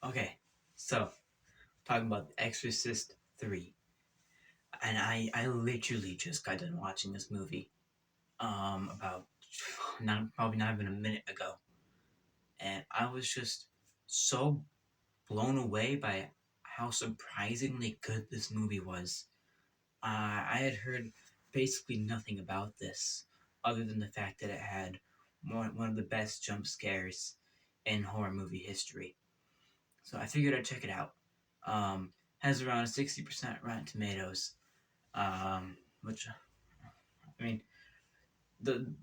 Okay, so talking about Exorcist 3. And I literally just got done watching this movie about probably not even a minute ago. And I was just so blown away by how surprisingly good this movie was. I had heard basically nothing about this other than the fact that it had one of the best jump scares in horror movie history. So I figured I'd check it out. Has around 60% Rotten Tomatoes, which, I mean, the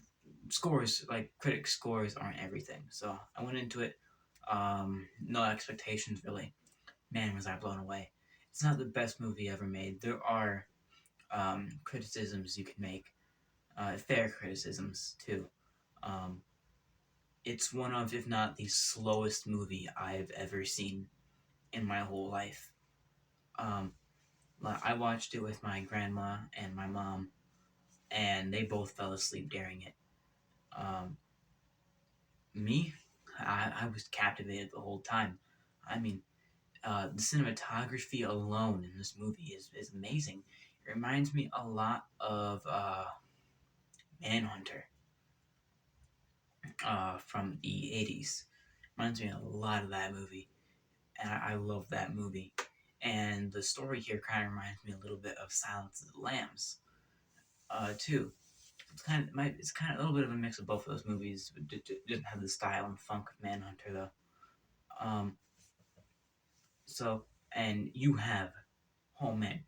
scores, like critic scores, aren't everything. So I went into it, no expectations really. Man, was I blown away. It's not the best movie ever made. There are criticisms you can make, fair criticisms too. Um, it's one of, if not the slowest movie I've ever seen in my whole life. Um, I watched it with my grandma and my mom, and they both fell asleep during it. Um, Me, I was captivated the whole time. I mean, the cinematography alone in this movie is amazing. It reminds me a lot of Manhunter from the 80s. Reminds me a lot of that movie, and I love that movie. And the story here kind of reminds me a little bit of Silence of the Lambs, too. It's kind of a little bit of a mix of both of those movies. It didn't have the style and funk of Manhunter though. Um, so and you have, oh man,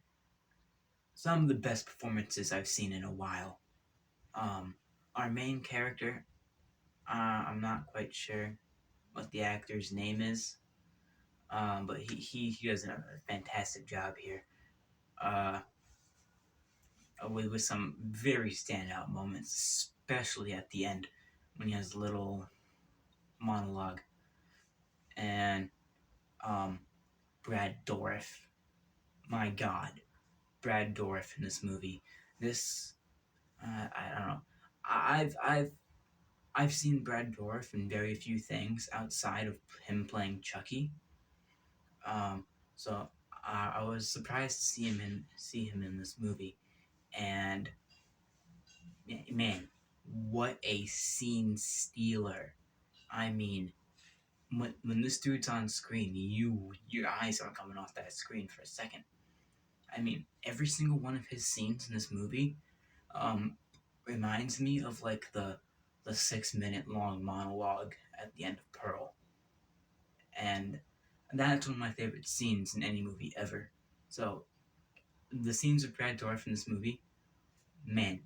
some of the best performances I've seen in a while. Um, our main character, I'm not quite sure what the actor's name is, but he does a fantastic job here. Uh, with some very standout moments, especially at the end when he has a little monologue. And um, Brad Dourif, my God, Brad Dourif in this movie. This I don't know. I've seen Brad Dourif in very few things outside of him playing Chucky. Um, so I was surprised to see him in this movie, and man, what a scene stealer! I mean, when this dude's on screen, your eyes aren't coming off that screen for a second. I mean, every single one of his scenes in this movie um, reminds me of like the 6 minute long monologue at the end of Pearl, and that's one of my favorite scenes in any movie ever. So the scenes of Brad Dourif in this movie, man,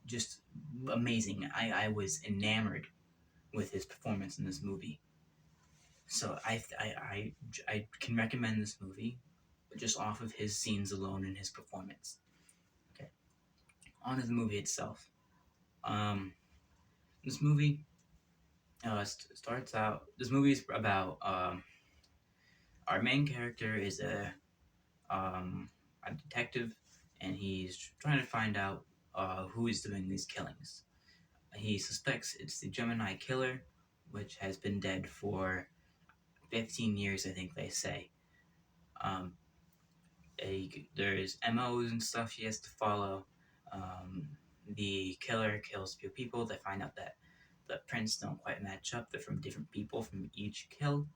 just amazing. I was enamored with his performance in this movie. So I can recommend this movie just off of his scenes alone and his performance. Okay, on to the movie itself. Um, this movie starts out. This movie is about our main character is a detective, and he's trying to find out who is doing these killings. He suspects it's the Gemini killer, which has been dead for 15 years, I think they say. Um, there's MOs and stuff he has to follow. Um, the killer kills a few people. They find out that the prints don't quite match up. They're from different people from each kill.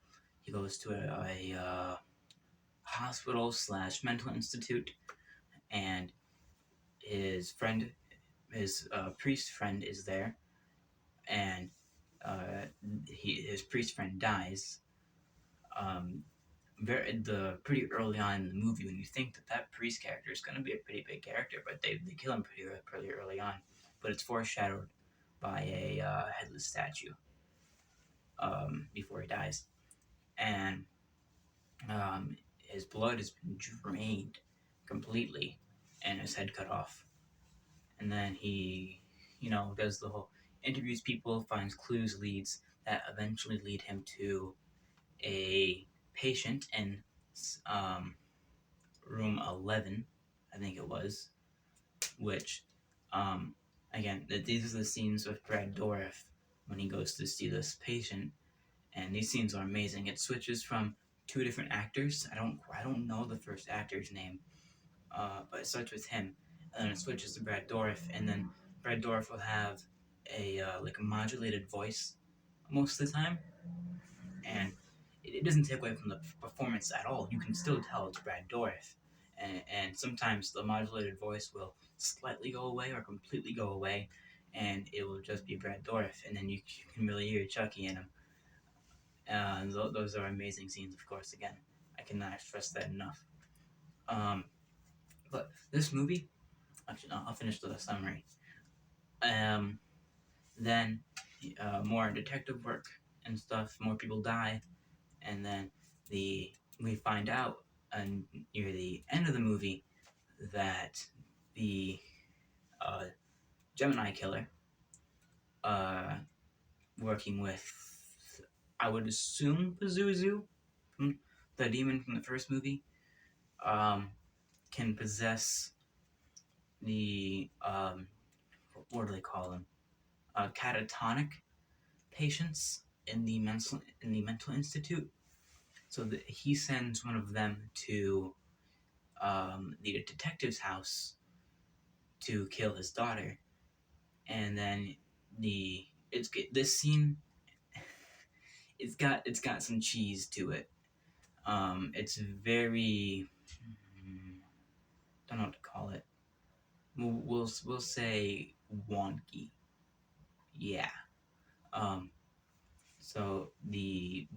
He goes to a hospital slash mental institute, and his friend, his priest friend, is there, and his priest friend dies. Um, pretty early on in the movie, when you think that priest character is going to be a pretty big character, but they kill him pretty early on. But it's foreshadowed by a headless statue before he dies, and his blood has been drained completely, and his head cut off. And then he, does the whole interviews people, finds clues, leads that eventually lead him to a patient in um, room 11, I think it was, which, um, again, these are the scenes with Brad Dourif when he goes to see this patient, and these scenes are amazing. It switches from two different actors. I don't know the first actor's name, but it starts with him, and then it switches to Brad Dourif, and then Brad Dourif will have a like a modulated voice most of the time, and it doesn't take away from the performance at all. You can still tell it's Brad Dourif, and sometimes the modulated voice will slightly go away or completely go away, and it will just be Brad Dourif, and then you can really hear Chucky in him. Those are amazing scenes, of course. Again, I cannot stress that enough. Um, but this movie, actually, no, I'll finish the summary. Um, then more detective work and stuff. More people die, and then the we find out near the end of the movie that the uh, Gemini killer, uh, working with, I would assume, Pazuzu, the demon from the first movie, um, can possess the what do they call them? Catatonic patients in the mental institute. So he sends one of them to the detective's house to kill his daughter, and then this scene, it's got some cheese to it. It's very, don't know what to call it. We'll say wonky. Yeah. Um, so the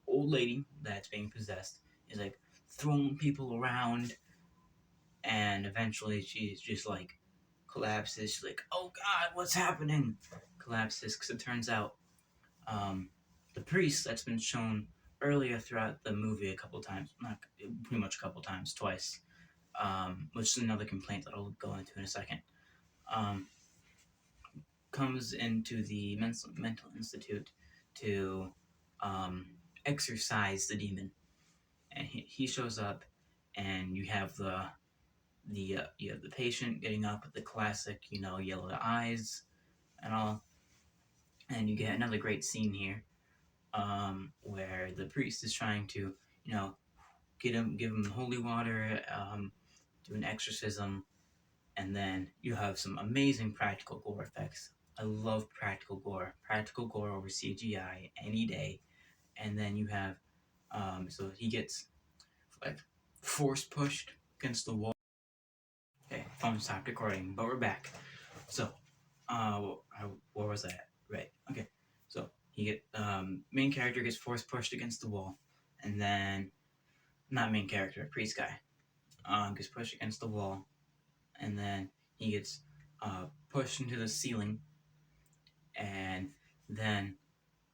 old lady that's being possessed is like throwing people around, and eventually she's just like collapses. She's like, "Oh God, what's happening?" Collapses because it turns out the priest that's been shown earlier throughout the movie a couple times, not pretty much a couple times, twice, which is another complaint that I'll go into in a second. Um, Comes into the mental institute to um, exorcise the demon, and he shows up, and you have the patient getting up with the classic, yellow eyes and all, and you get another great scene here, where the priest is trying to, give him holy water, do an exorcism, and then you have some amazing practical gore effects. I love practical gore over CGI any day. And then you have, so he gets like force pushed against the wall. Okay, phone stopped recording, but we're back. So, where was I at? Right. Okay. So he main character gets force pushed against the wall, and then not main character, priest guy, gets pushed against the wall, and then he gets pushed into the ceiling, and then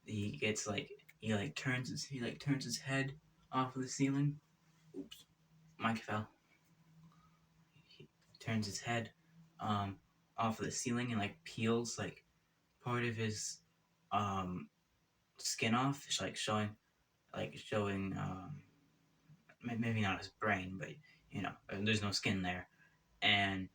he gets turns his head off of the ceiling. Oops, mic fell. He turns his head off of the ceiling and like peels like part of his um skin off. It's like showing maybe not his brain, but there's no skin there, and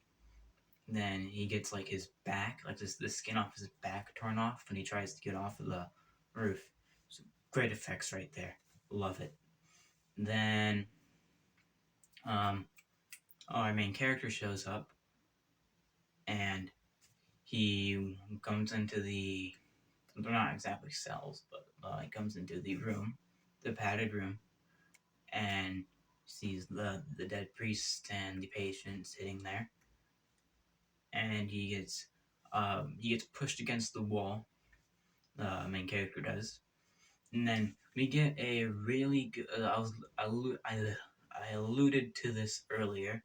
then he gets like his back, like the skin off his back torn off when he tries to get off of the roof. So great effects right there. Love it. Then our main character shows up, and he comes into they're not exactly cells, but he comes into the room, the padded room, and sees the dead priest and the patient sitting there, and he gets pushed against the wall. The main character does, and then we get a really good. I alluded to this earlier.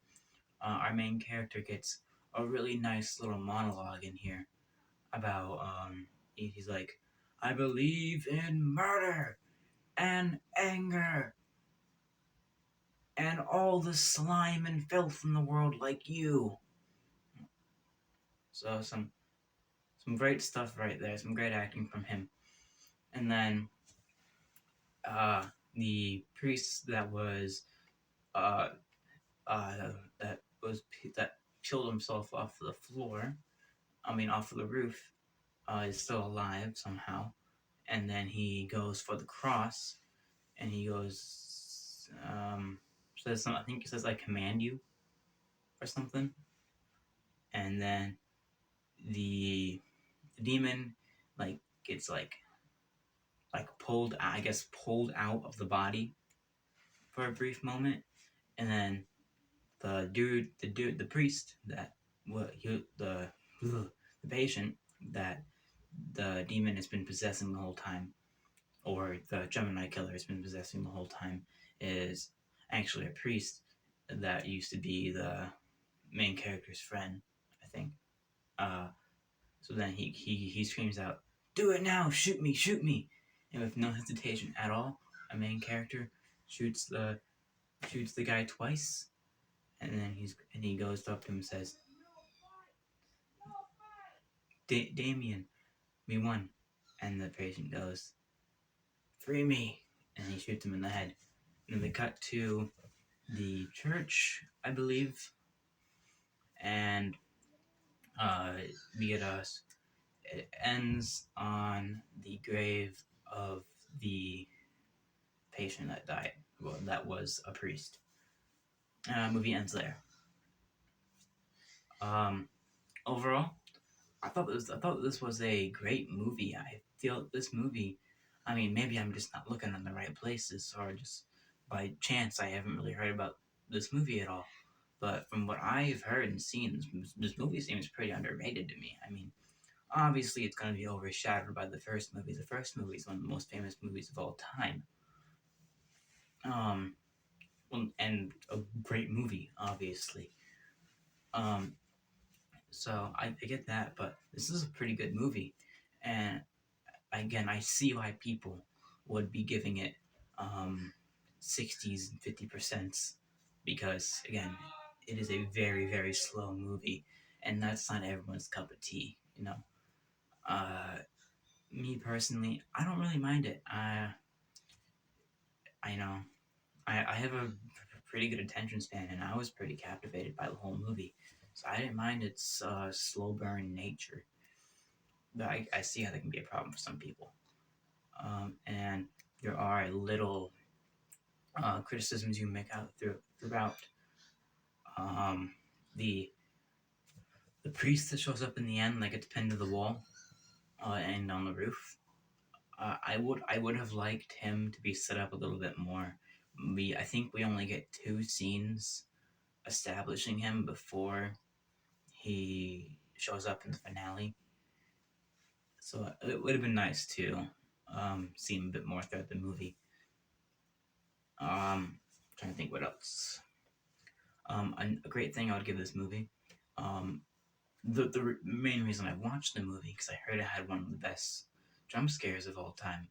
Our main character gets a really nice little monologue in here about he's like, "I believe in murder and anger and all the slime and filth in the world like you." So some great stuff right there. Some great acting from him. And then the priest uh uh that was that killed himself off the floor. I mean, off of the roof. Is still alive somehow, and then he goes for the cross, and he goes, says something. I think he says, "I command you" or something, and then the demon like gets pulled, I guess, pulled out of the body for a brief moment, and then the priest that what he the patient that the demon has been possessing the whole time, or the Gemini killer has been possessing the whole time, is actually a priest that used to be the main character's friend, I think. Uh, so then he screams out, "Do it now! Shoot me! Shoot me!" And with no hesitation at all, a main character shoots the guy twice, and then he goes up to him and says, "Damien, we won." And the patient goes, "Free me!" And he shoots him in the head. And then they cut to the church, I believe, and uh, we get us. It ends on the grave of the patient that died. Well, that was a priest. Movie ends there. Um, Overall, I thought this was a great movie. I feel this movie. I mean, maybe I'm just not looking in the right places, or just by chance I haven't really heard about this movie at all. But from what I've heard and seen, this movie seems pretty underrated to me. I mean, obviously it's going to be overshadowed by the first movie. The first movie is one of the most famous movies of all time. Um, and a great movie, obviously. Um, so I get that, but this is a pretty good movie, and again, I see why people would be giving it 60s and 50%, because again, it is a very very slow movie, and that's not everyone's cup of tea. Uh, Me personally, I don't really mind it. I know I have a pretty good attention span, and I was pretty captivated by the whole movie, so I didn't mind its slow burn nature. But I see how that can be a problem for some people. And there are little criticisms you make out throughout. Um, the the priest that shows up in the end, like it's pinned to the wall and on the roof. I would have liked him to be set up a little bit more. I think we only get two scenes establishing him before he shows up in the finale. So it would have been nice to see him a bit more throughout the movie. Trying to think what else. A great thing I would give this movie. Um, the main reason I watched the movie, because I heard it had one of the best jump scares of all time.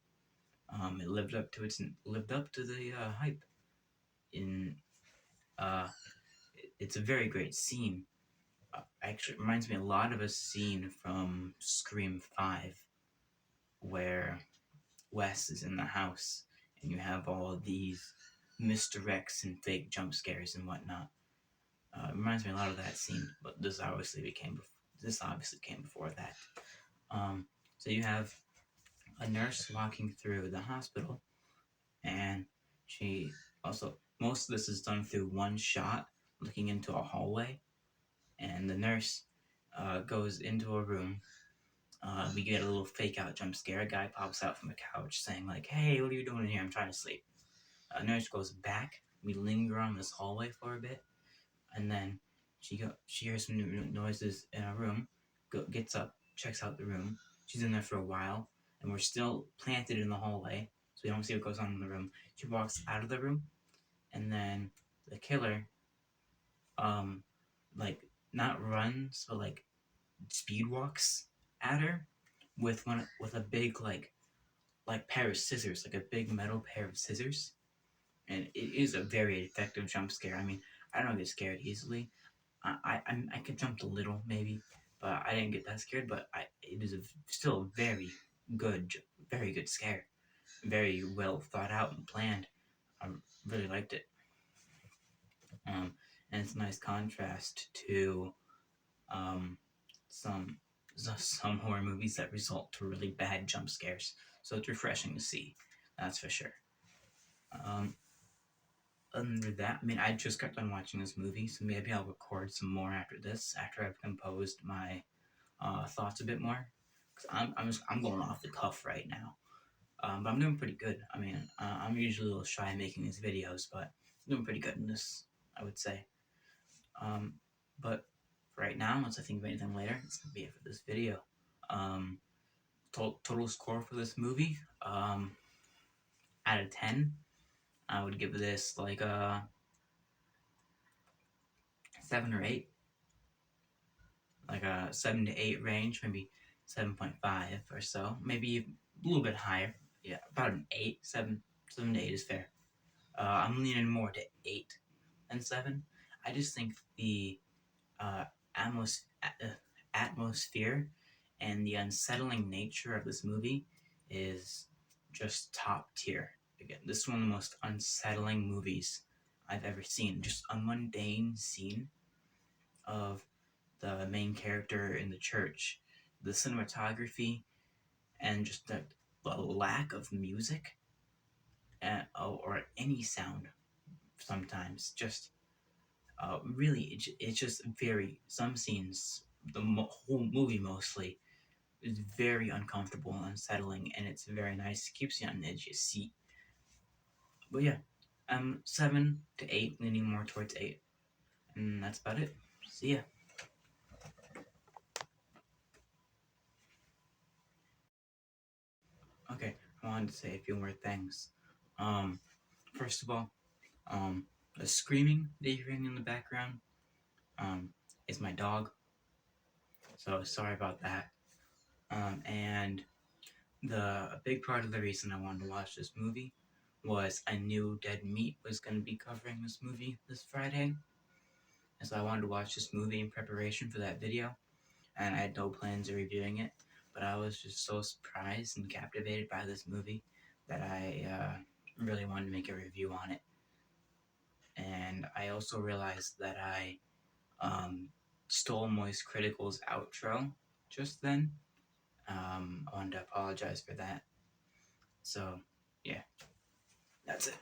It lived up to the hype. In uh, it's a very great scene. Actually, it reminds me a lot of a scene from Scream 5, where Wes is in the house and you have all of these misdirects and fake jump scares and whatnot. It reminds me a lot of that scene, but this obviously came before that. So you have a nurse walking through the hospital, and she also most of this is done through one shot, looking into a hallway, and the nurse goes into a room. We get a little fake out jump scare. A guy pops out from a couch saying like, "Hey, what are you doing in here? I'm trying to sleep." A nurse goes back. We linger on this hallway for a bit, and then she hears some noises in a room, gets up, checks out the room. She's in there for a while, and we're still planted in the hallway, so we don't see what goes on in the room. She walks out of the room, and then the killer, um, like not runs, but like speed walks at her with a big like pair of scissors, like a big metal pair of scissors, and it is a very effective jump scare. I mean, I don't get scared easily. I could jump a little maybe, but I didn't get that scared. But it is still a good, very good scare, very well thought out and planned. I really liked it. And it's a nice contrast to um, some some horror movies that result to really bad jump scares. So it's refreshing to see. That's for sure. Um, Other than that, I mean, I just got done watching this movie, so maybe I'll record some more after this, after I've composed my thoughts a bit more. Cause I'm going off the cuff right now, but I'm doing pretty good. I mean, I'm usually a little shy making these videos, but I'm doing pretty good in this, I would say. Um, but for right now, once I think of anything later, it's gonna be it for this video. Um, total score for this movie, out of 10, I would give this like a 7 or 8, like a 7 to 8 range, maybe 7.5 or so, maybe a little bit higher. Yeah, about an 8, 7 to 8 is fair. I'm leaning more to 8 than 7. I just think the uh, atmos- atmosphere and the unsettling nature of this movie is just top tier. Again, this is one of the most unsettling movies I've ever seen. Just a mundane scene of the main character in the church, the cinematography, and just the lack of music or any sound sometimes. Just really, it's just very, some scenes, whole movie mostly, is very uncomfortable and unsettling, and it's very nice. It keeps you on the edge of your seat. But yeah, 7 to 8, leaning more towards 8. And that's about it. See ya. Okay, I wanted to say a few more things. Um, First of all, um, the screaming that you're hearing in the background, um, is my dog. So sorry about that. And a big part of the reason I wanted to watch this movie was I knew Dead Meat was going to be covering this movie this Friday, and so I wanted to watch this movie in preparation for that video, and I had no plans of reviewing it, but I was just so surprised and captivated by this movie that I really wanted to make a review on it. And I also realized that I stole Moist Critical's outro just then. I wanted to apologize for that. So, yeah, that's it.